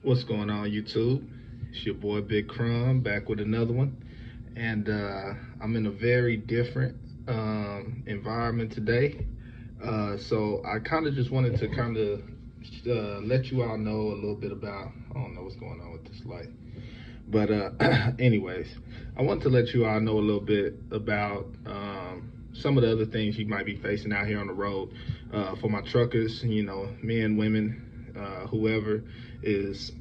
What's going on, YouTube? It's your boy Big Crumb back with another one, and I'm in a very different environment today. So I kind of just wanted to kind of let you all know a little bit about. I don't know what's going on with this light, but anyways, I want to let you all know a little bit about some of the other things you might be facing out here on the road for my truckers. You know, men, women, whoever is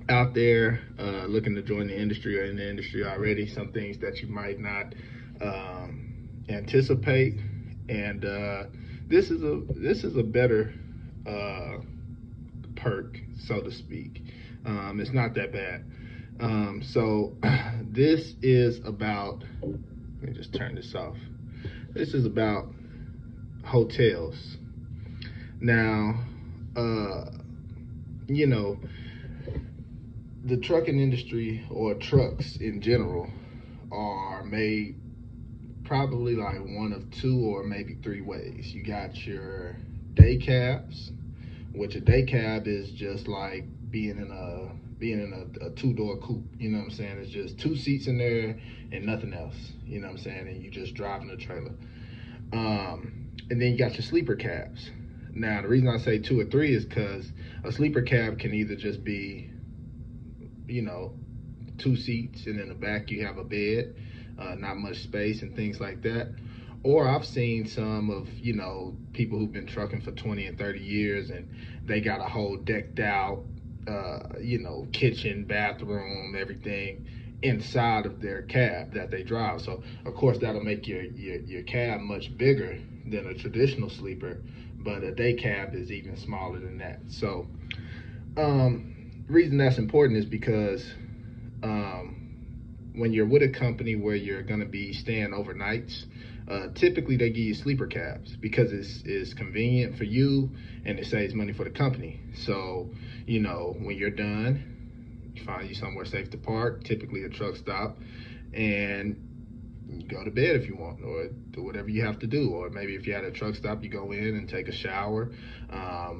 out there looking to join the industry or in the industry already, some things that you might not anticipate, and this is a better uh, perk, so to speak. It's not that bad. So this is about. Let me just turn this off. This is about hotels. Now, uh, you know, the trucking industry or trucks in general are made probably like one of two or maybe three ways. You got your day cabs, which a day cab is just like being in a two-door coupe. You know what I'm saying? It's just two seats in there and nothing else. You know what I'm saying? And you just driving a trailer. And then you got your sleeper cabs. Now the reason I say two or three is because a sleeper cab can either just be, you know, two seats, and in the back you have a bed, not much space and things like that. Or I've seen some of, people who've been trucking for 20 and 30 years, and they got a whole decked out, kitchen, bathroom, everything inside of their cab that they drive. So of course that'll make your cab much bigger than a traditional sleeper, but a day cab is even smaller than that. So reason that's important is because um, when you're with a company where you're going to be staying overnights, typically they give you sleeper cabs because it's convenient for you and it saves money for the company. So, when you're done, you find you somewhere safe to park, typically a truck stop, and you go to bed if you want, or do whatever you have to do. Or maybe if you had a truck stop, you go in and take a shower. A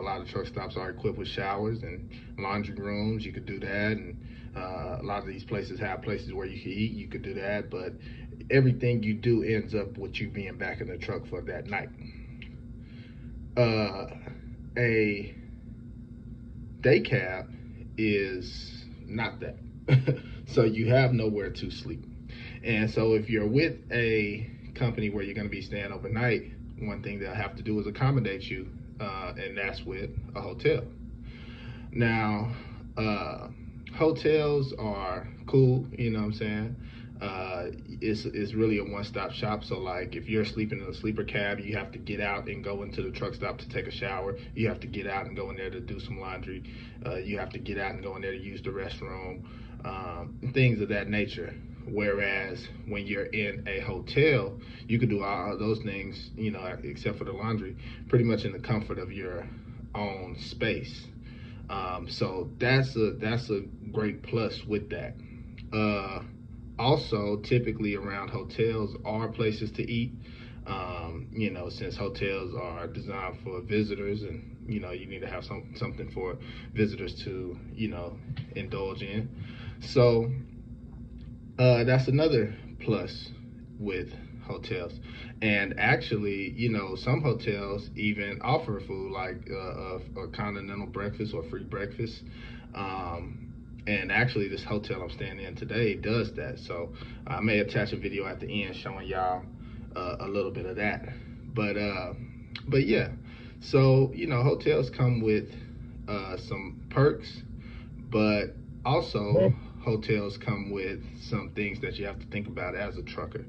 lot of truck stops are equipped with showers and laundry rooms. You could do that, and a lot of these places have places where you can eat. You could do that, but everything you do ends up with you being back in the truck for that night. A day cab is not that. So you have nowhere to sleep. And so if you're with a company where you're going to be staying overnight, one thing they'll have to do is accommodate you, and that's with a hotel. Now, hotels are cool, you know what I'm saying? It's really a one-stop shop. So like if you're sleeping in a sleeper cab, you have to get out and go into the truck stop to take a shower. You have to get out and go in there to do some laundry. You have to get out and go in there to use the restroom, things of that nature. Whereas when you're in a hotel, you can do all those things, except for the laundry, pretty much in the comfort of your own space. So that's a great plus with that. Uh, Also, typically around hotels are places to eat. Since hotels are designed for visitors, and you need to have something for visitors to indulge in. So that's another plus with hotels. And actually, some hotels even offer food like a continental breakfast or free breakfast. And actually, this hotel I'm staying in today does that. So I may attach a video at the end showing y'all a little bit of that. But but yeah, so hotels come with some perks, but also hotels come with some things that you have to think about as a trucker.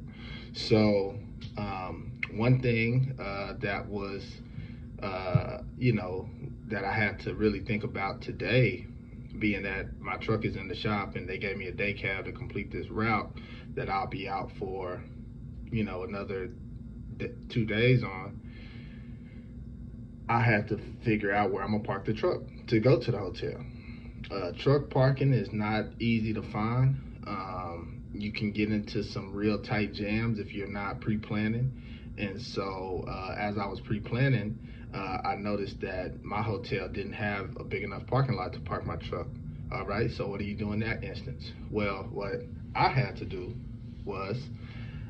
So one thing that was that I had to really think about today being that my truck is in the shop and they gave me a day cab to complete this route that I'll be out for, another 2 days on, I had to figure out where I'm gonna park the truck to go to the hotel. Truck parking is not easy to find. You can get into some real tight jams if you're not pre-planning. And so as I was pre-planning, I noticed that my hotel didn't have a big enough parking lot to park my truck. All right, so what do you do in that instance? Well, what I had to do was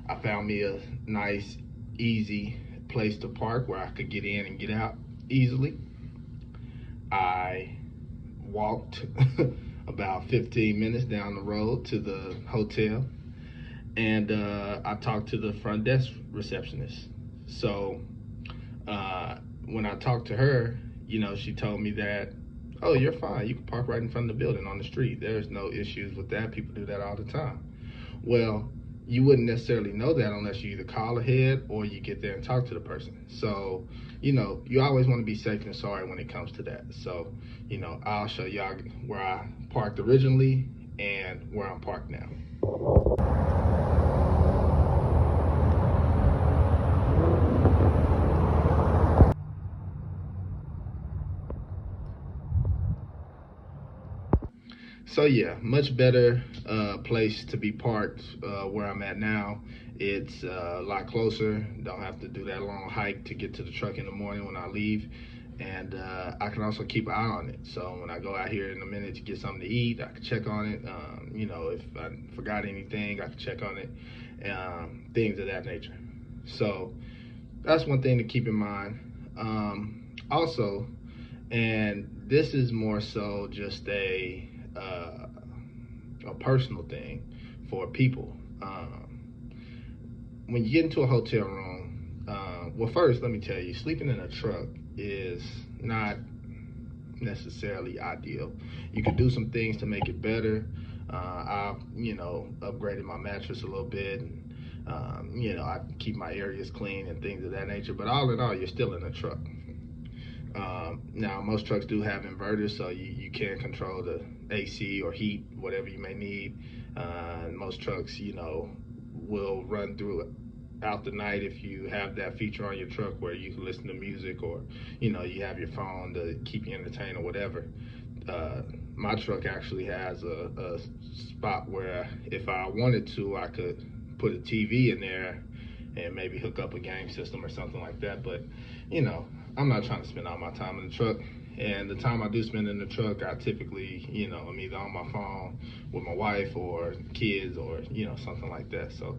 I found me a nice, easy place to park where I could get in and get out easily. I walked about 15 minutes down the road to the hotel, and I talked to the front desk receptionist. So when I talked to her, she told me that, oh, you're fine. You can park right in front of the building on the street. There's no issues with that. People do that all the time. Well, you wouldn't necessarily know that unless you either call ahead or you get there and talk to the person. So, you always want to be safe than sorry when it comes to that. So, I'll show y'all where I parked originally and where I'm parked now. So yeah, much better place to be parked where I'm at now. It's a lot closer. Don't have to do that long hike to get to the truck in the morning when I leave. And I can also keep an eye on it. So when I go out here in a minute to get something to eat, I can check on it. If I forgot anything, I can check on it. Things of that nature. So that's one thing to keep in mind. Also, and this is more so just a personal thing for people. When you get into a hotel room, well, first let me tell you, sleeping in a truck is not necessarily ideal. You could do some things to make it better. I upgraded my mattress a little bit. I keep my areas clean and things of that nature. But all in all, you're still in a truck. Now, most trucks do have inverters, so you can control the AC or heat, whatever you may need. Most trucks, will run throughout the night if you have that feature on your truck where you can listen to music, or, you have your phone to keep you entertained or whatever. My truck actually has a spot where if I wanted to, I could put a TV in there and maybe hook up a game system or something like that. But, I'm not trying to spend all my time in the truck. And the time I do spend in the truck, I typically, I'm either on my phone with my wife or kids or, something like that. So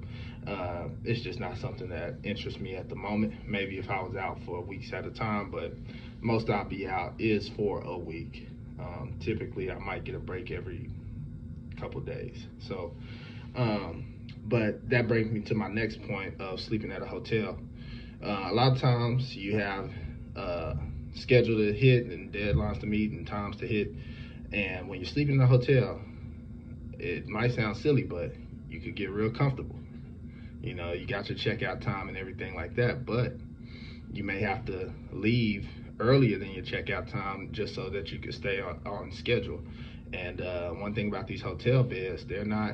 it's just not something that interests me at the moment. Maybe if I was out for weeks at a time, but most I'll be out is for a week. Typically, I might get a break every couple days. So, but that brings me to my next point of sleeping at a hotel. A lot of times you have schedule to hit and deadlines to meet and times to hit, and when you're sleeping in a hotel, it might sound silly, but you could get real comfortable. You got your checkout time and everything like that, but you may have to leave earlier than your checkout time just so that you can stay on schedule. And one thing about these hotel beds, they're not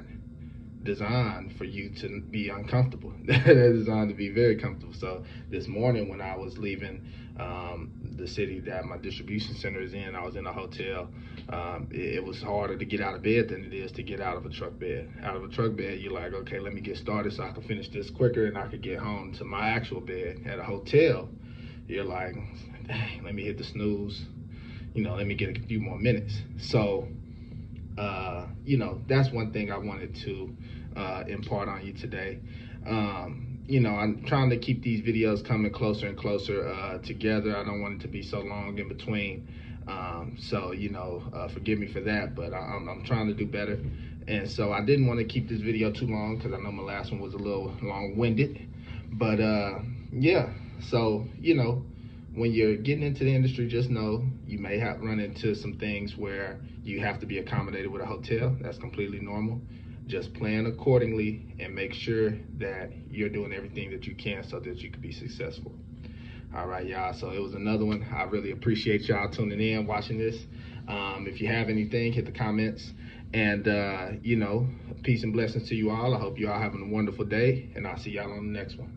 designed for you to be uncomfortable. They're designed to be very comfortable. So this morning when I was leaving the city that my distribution center is in, I was in a hotel. It was harder to get out of bed than it is to get out of a truck bed. Out of a truck bed, you're like, okay, let me get started so I can finish this quicker and I could get home to my actual bed. At a hotel, you're like, dang, let me hit the snooze. Let me get a few more minutes. So that's one thing I wanted to impart on you today. I'm trying to keep these videos coming closer and closer together. I don't want it to be so long in between. Forgive me for that, but I'm trying to do better. And so I didn't want to keep this video too long because I know my last one was a little long-winded. But so, when you're getting into the industry, just know you may have run into some things where you have to be accommodated with a hotel. That's completely normal. Just plan accordingly and make sure that you're doing everything that you can so that you can be successful. All right, y'all. So it was another one. I really appreciate y'all tuning in, watching this. If you have anything, hit the comments. And, peace and blessings to you all. I hope you all having a wonderful day, and I'll see y'all on the next one.